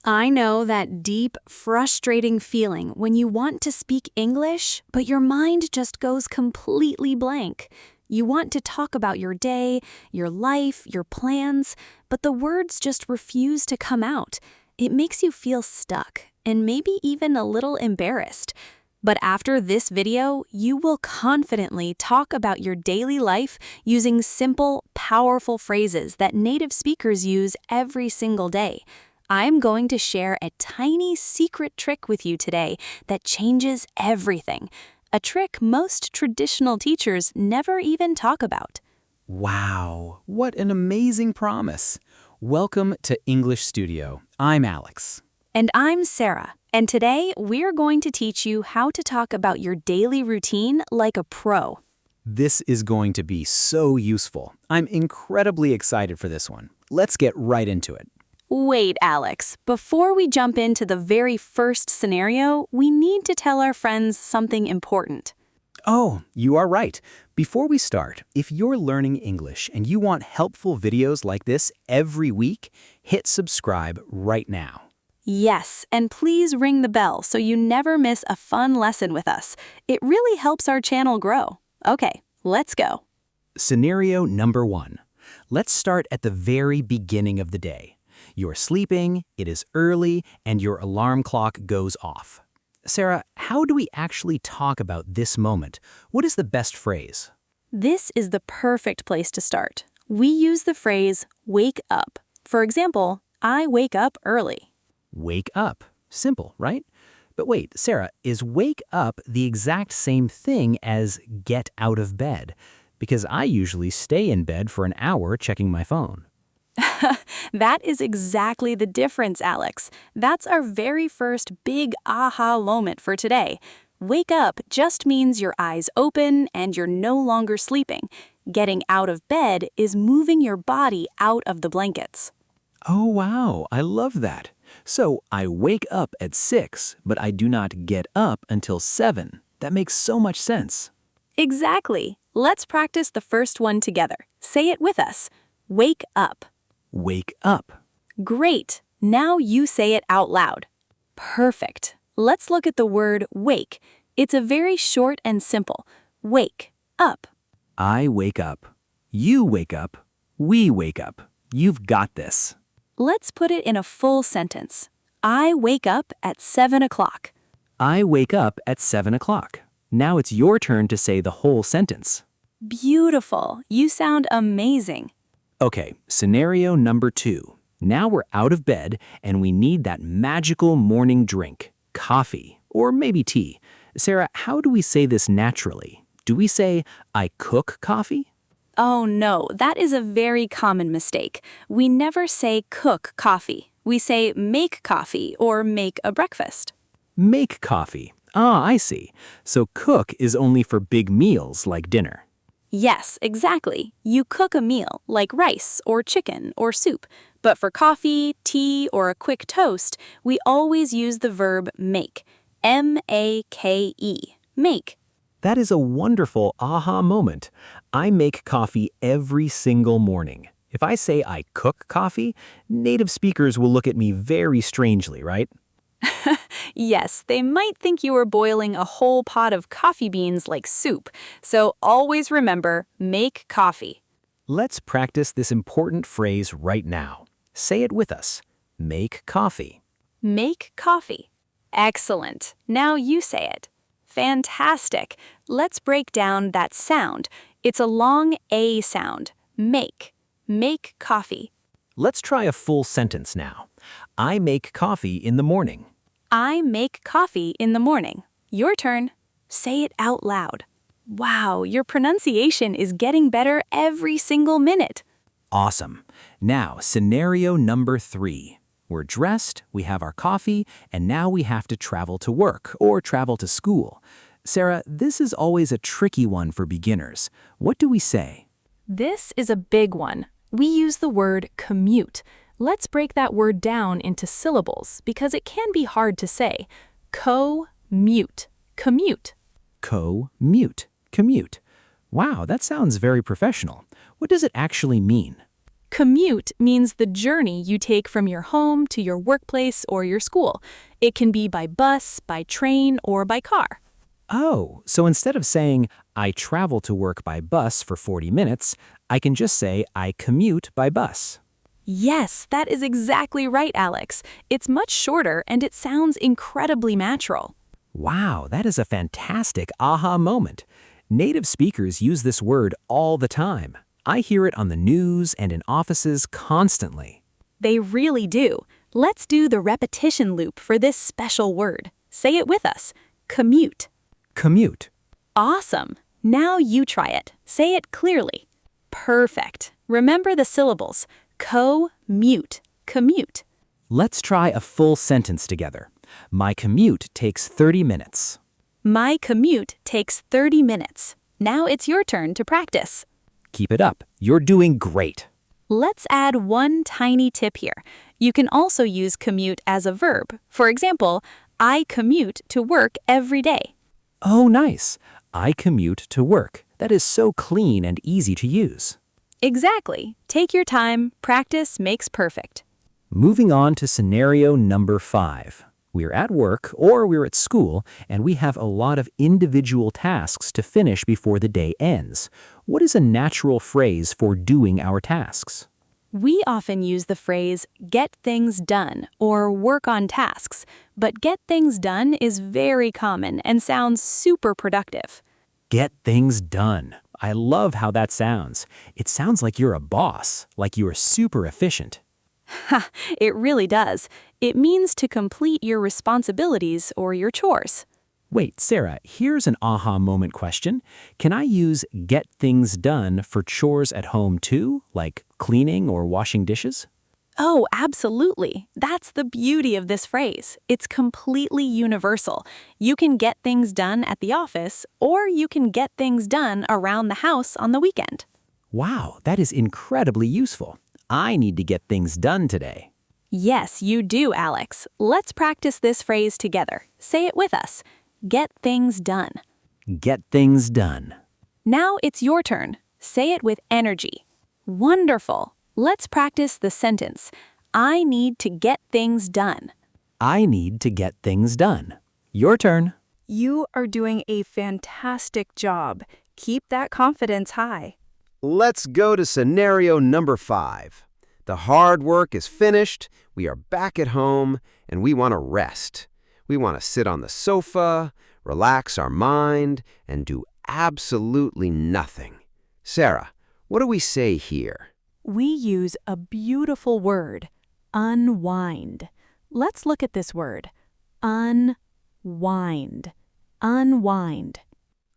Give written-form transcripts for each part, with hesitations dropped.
I know that deep, frustrating feeling when you want to speak English, but your mind just goes completely blank. You want to talk about your day, your life, your plans, but the words just refuse to come out. It makes you feel stuck and maybe even a little embarrassed. But after this video, you will confidently talk about your daily life using simple, powerful phrases that native speakers use every single day. I'm going to share a tiny secret trick with you today that changes everything. A trick most traditional teachers never even talk about. Wow, what an amazing promise. Welcome to English Studio. I'm Alex. And I'm Sarah. And today we're going to teach you how to talk about your daily routine like a pro. This is going to be so useful. I'm incredibly excited for this one. Let's get right into it. Wait, Alex. Before we jump into the very first scenario, we need to tell our friends something important. Oh, you are right. Before we start, if you're learning English and you want helpful videos like this every week, hit subscribe right now. Yes, and please ring the bell so you never miss a fun lesson with us. It really helps our channel grow. Okay, let's go. Scenario number 1. Let's start at the very beginning of the day. You're sleeping, it is early, and your alarm clock goes off. Sarah, how do we actually talk about this moment? What is the best phrase? This is the perfect place to start. We use the phrase, wake up. For example, I wake up early. Wake up. Simple, right? But wait, Sarah, is wake up the exact same thing as get out of bed? Because I usually stay in bed for an hour checking my phone. That is exactly the difference, Alex. That's our very first big aha moment for today. Wake up just means your eyes open and you're no longer sleeping. Getting out of bed is moving your body out of the blankets. Oh, wow, I love that. So I wake up at 6, but I do not get up until 7. That makes so much sense. Exactly. Let's practice the first one together. Say it with us. Wake up. Wake up. Great. Now you say it out loud. Perfect. Let's look at the word wake. It's a very short and simple. Wake up. I wake up. You wake up. We wake up. You've got this. Let's put it in a full sentence. I wake up at 7 o'clock. I wake up at 7 o'clock. Now it's your turn to say the whole sentence. Beautiful. You sound amazing. Okay, scenario number 2. Now we're out of bed and we need that magical morning drink, coffee, or maybe tea. Sarah, how do we say this naturally? Do we say, I cook coffee? Oh no, that is a very common mistake. We never say cook coffee. We say make coffee or make a breakfast. Make coffee. Ah, I see. So cook is only for big meals like dinner. Yes, exactly. You cook a meal like rice or chicken or soup. But for coffee, tea, or a quick toast, we always use the verb make. M-A-K-E. Make. That is a wonderful aha moment. I make coffee every single morning. If I say I cook coffee, native speakers will look at me very strangely, right? Yes, they might think you are boiling a whole pot of coffee beans like soup. So always remember, make coffee. Let's practice this important phrase right now. Say it with us. Make coffee. Make coffee. Excellent. Now you say it. Fantastic. Let's break down that sound. It's a long A sound. Make. Make coffee. Let's try a full sentence now. I make coffee in the morning. I make coffee in the morning. Your turn. Say it out loud. Wow, your pronunciation is getting better every single minute. Awesome. Now, scenario number 3. We're dressed, we have our coffee, and now we have to travel to work or travel to school. Sarah, this is always a tricky one for beginners. What do we say? This is a big one. We use the word commute. Let's break that word down into syllables because it can be hard to say. Co-mute. Commute. Co-mute. Commute. Wow, that sounds very professional. What does it actually mean? Commute means the journey you take from your home to your workplace or your school. It can be by bus, by train, or by car. Oh, so instead of saying, I travel to work by bus for 40 minutes, I can just say, I commute by bus. Yes, that is exactly right, Alex. It's much shorter and it sounds incredibly natural. Wow, that is a fantastic aha moment. Native speakers use this word all the time. I hear it on the news and in offices constantly. They really do. Let's do the repetition loop for this special word. Say it with us. Commute. Commute. Awesome. Now you try it. Say it clearly. Perfect. Remember the syllables. Co-mute. Commute. Let's try a full sentence together. My commute takes 30 minutes. My commute takes 30 minutes. Now it's your turn to practice. Keep it up. You're doing great. Let's add one tiny tip here. You can also use commute as a verb. For example, I commute to work every day. Oh, nice. I commute to work. That is so clean and easy to use. Exactly. Take your time. Practice makes perfect. Moving on to scenario number 5. We're at work or we're at school, and we have a lot of individual tasks to finish before the day ends. What is a natural phrase for doing our tasks? We often use the phrase get things done or work on tasks, but get things done is very common and sounds super productive. Get things done. I love how that sounds. It sounds like you're a boss, like you are super efficient. Ha, it really does. It means to complete your responsibilities or your chores. Wait, Sarah, here's an aha moment question. Can I use get things done for chores at home too, like cleaning or washing dishes? Oh, absolutely. That's the beauty of this phrase. It's completely universal. You can get things done at the office, or you can get things done around the house on the weekend. Wow, that is incredibly useful. I need to get things done today. Yes, you do, Alex. Let's practice this phrase together. Say it with us. Get things done. Get things done. Now it's your turn. Say it with energy. Wonderful. Let's practice the sentence. I need to get things done. I need to get things done. Your turn. You are doing a fantastic job. Keep that confidence high. Let's go to scenario number 5. The hard work is finished, we are back at home, and we want to rest. We want to sit on the sofa, relax our mind, and do absolutely nothing. Sarah, what do we say here? We use a beautiful word, unwind. Let's look at this word. Unwind. Unwind.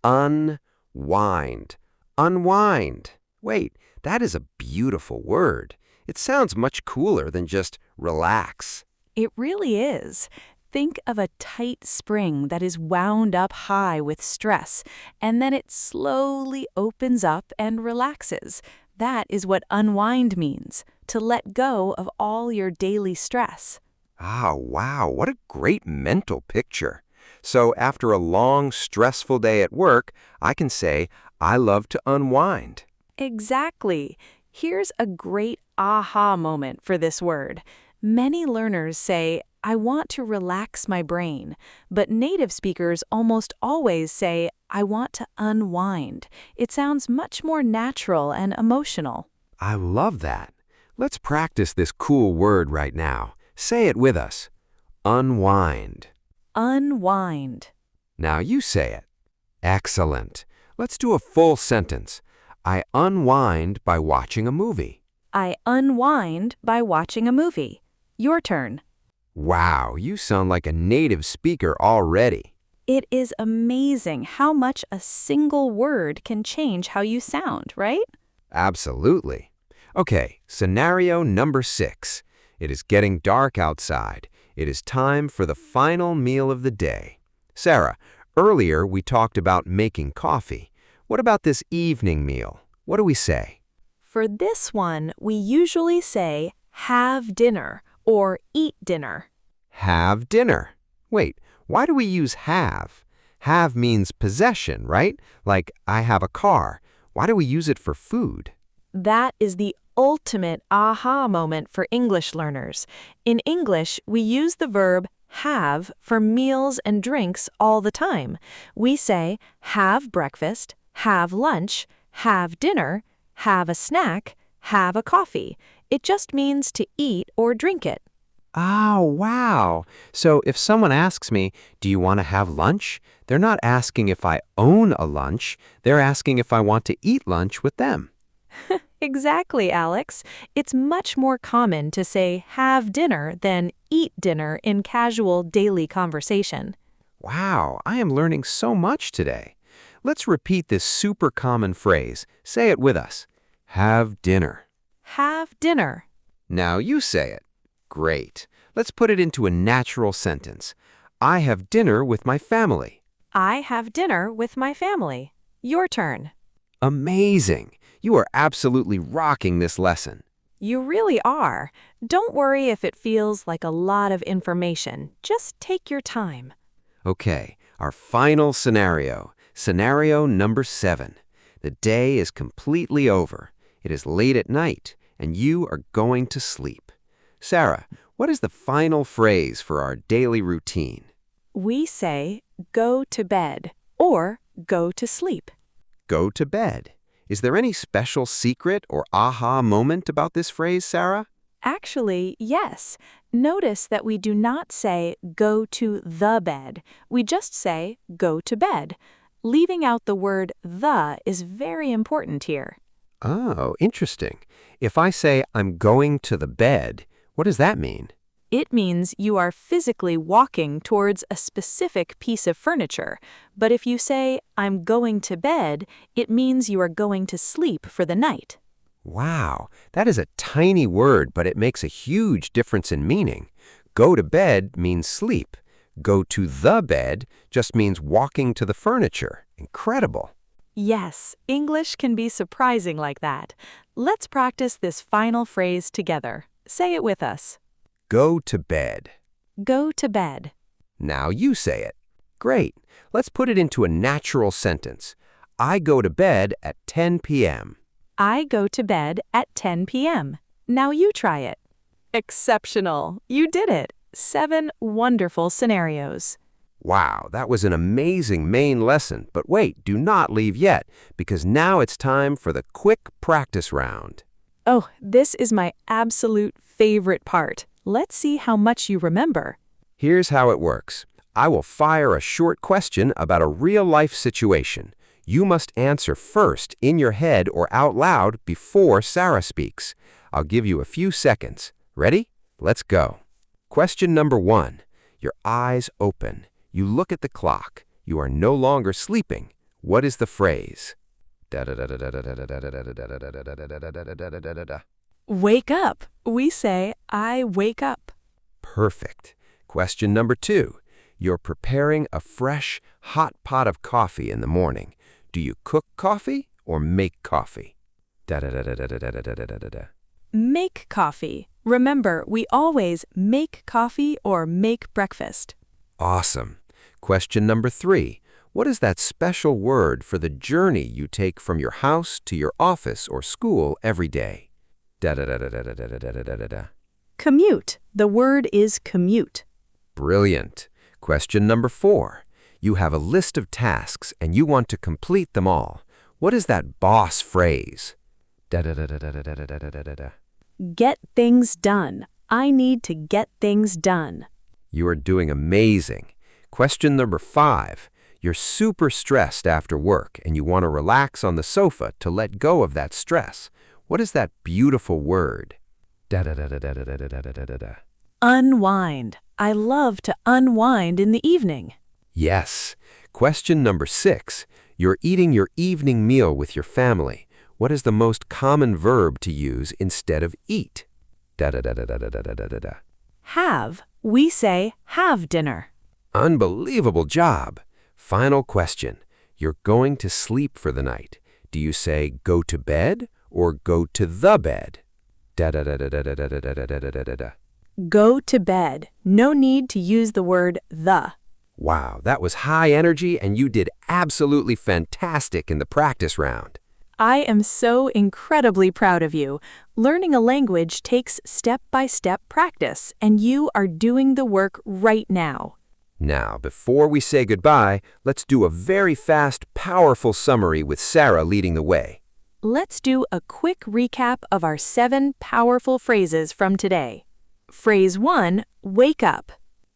Unwind. Unwind. Wait, that is a beautiful word. It sounds much cooler than just relax. It really is. Think of a tight spring that is wound up high with stress, and then it slowly opens up and relaxes. That is what unwind means, to let go of all your daily stress. Ah, wow, what a great mental picture. So after a long, stressful day at work, I can say, I love to unwind. Exactly. Here's a great aha moment for this word. Many learners say, I want to relax my brain, but native speakers almost always say, I want to unwind. It sounds much more natural and emotional. I love that. Let's practice this cool word right now. Say it with us. Unwind. Unwind. Now you say it. Excellent. Let's do a full sentence. I unwind by watching a movie. I unwind by watching a movie. Your turn. Wow, you sound like a native speaker already. It is amazing how much a single word can change how you sound, right? Absolutely. Okay, scenario number 6. It is getting dark outside. It is time for the final meal of the day. Sarah, earlier we talked about making coffee. What about this evening meal? What do we say? For this one, we usually say have dinner or eat dinner. Have dinner. Wait, why do we use have? Have means possession, right? Like, I have a car. Why do we use it for food? That is the ultimate aha moment for English learners. In English, we use the verb have for meals and drinks all the time. We say have breakfast, have lunch, have dinner, have a snack, have a coffee. It just means to eat or drink it. Oh, wow. So if someone asks me, do you want to have lunch? They're not asking if I own a lunch. They're asking if I want to eat lunch with them. Exactly, Alex. It's much more common to say have dinner than eat dinner in casual daily conversation. Wow, I am learning so much today. Let's repeat this super common phrase. Say it with us. Have dinner. Have dinner. Now you say it. Great. Let's put it into a natural sentence. I have dinner with my family. I have dinner with my family. Your turn. Amazing. You are absolutely rocking this lesson. You really are. Don't worry if it feels like a lot of information. Just take your time. Okay, our final scenario. Scenario number 7. The day is completely over. It is late at night, and you are going to sleep. Sarah, what is the final phrase for our daily routine? We say go to bed or go to sleep. Go to bed. Is there any special secret or aha moment about this phrase, Sarah? Actually, yes. Notice that we do not say go to the bed. We just say go to bed. Leaving out the word the is very important here. Oh, interesting. If I say I'm going to the bed, what does that mean? It means you are physically walking towards a specific piece of furniture. But if you say, I'm going to bed, it means you are going to sleep for the night. Wow, that is a tiny word, but it makes a huge difference in meaning. Go to bed means sleep. Go to the bed just means walking to the furniture. Incredible. Yes, English can be surprising like that. Let's practice this final phrase together. Say it with us. Go to bed. Go to bed. Now you say it. Great. Let's put it into a natural sentence. I go to bed at 10 p.m. I go to bed at 10 p.m. Now you try it. Exceptional. You did it. 7 wonderful scenarios. Wow, that was an amazing main lesson. But wait, do not leave yet, because now it's time for the quick practice round. Oh, this is my absolute favorite part. Let's see how much you remember. Here's how it works. I will fire a short question about a real-life situation. You must answer first in your head or out loud before Sarah speaks. I'll give you a few seconds. Ready? Let's go. Question number 1. Your eyes open. You look at the clock. You are no longer sleeping. What is the phrase? Wake up. We say, I wake up. Perfect. Question number 2. You're preparing a fresh, hot pot of coffee in the morning. Do you cook coffee or make coffee? Make coffee. Remember, we always make coffee or make breakfast. Awesome. Question number 3. What is that special word for the journey you take from your house to your office or school every day? Commute. The word is commute. Brilliant. Question number 4. You have a list of tasks and you want to complete them all. What is that boss phrase? Get things done. I need to get things done. You are doing amazing. Question number 5. You're super stressed after work and you want to relax on the sofa to let go of that stress. What is that beautiful word? Unwind. I love to unwind in the evening. Yes. Question number 6. You're eating your evening meal with your family. What is the most common verb to use instead of eat? Have. We say have dinner. Unbelievable job. Final question. You're going to sleep for the night. Do you say go to bed or go to the bed? Go to bed. No need to use the word the. Wow, that was high energy and you did absolutely fantastic in the practice round. I am so incredibly proud of you. Learning a language takes step-by-step practice, and you are doing the work right now. Now, before we say goodbye, let's do a very fast, powerful summary with Sarah leading the way. Let's do a quick recap of our 7 powerful phrases from today. Phrase 1, wake up.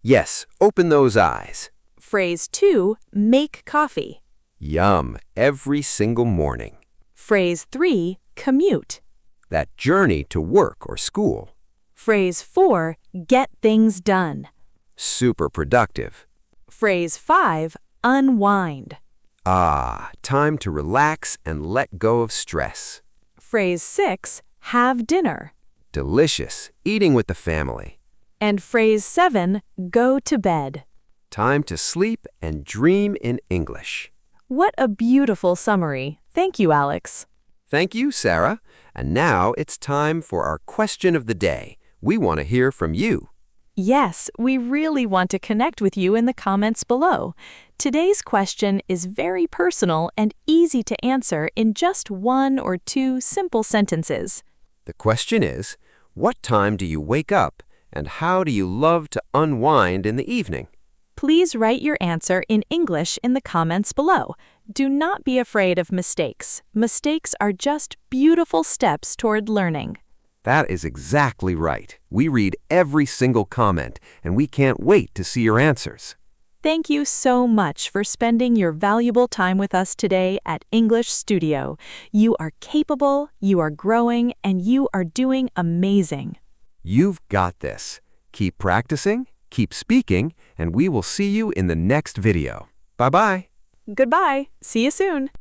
Yes, open those eyes. Phrase 2, make coffee. Yum, every single morning. Phrase 3, commute. That journey to work or school. Phrase 4, get things done. Super productive. Phrase 5, unwind. Ah, time to relax and let go of stress. Phrase 6, have dinner. Delicious, eating with the family. And phrase 7, go to bed. Time to sleep and dream in English. What a beautiful summary. Thank you, Alex. Thank you, Sarah. And now it's time for our question of the day. We want to hear from you. Yes, we really want to connect with you in the comments below. Today's question is very personal and easy to answer in just 1 or 2 simple sentences. The question is, what time do you wake up and how do you love to unwind in the evening? Please write your answer in English in the comments below. Do not be afraid of mistakes. Mistakes are just beautiful steps toward learning. That is exactly right. We read every single comment, and we can't wait to see your answers. Thank you so much for spending your valuable time with us today at English Studio. You are capable, you are growing, and you are doing amazing. You've got this. Keep practicing, keep speaking, and we will see you in the next video. Bye-bye. Goodbye. See you soon.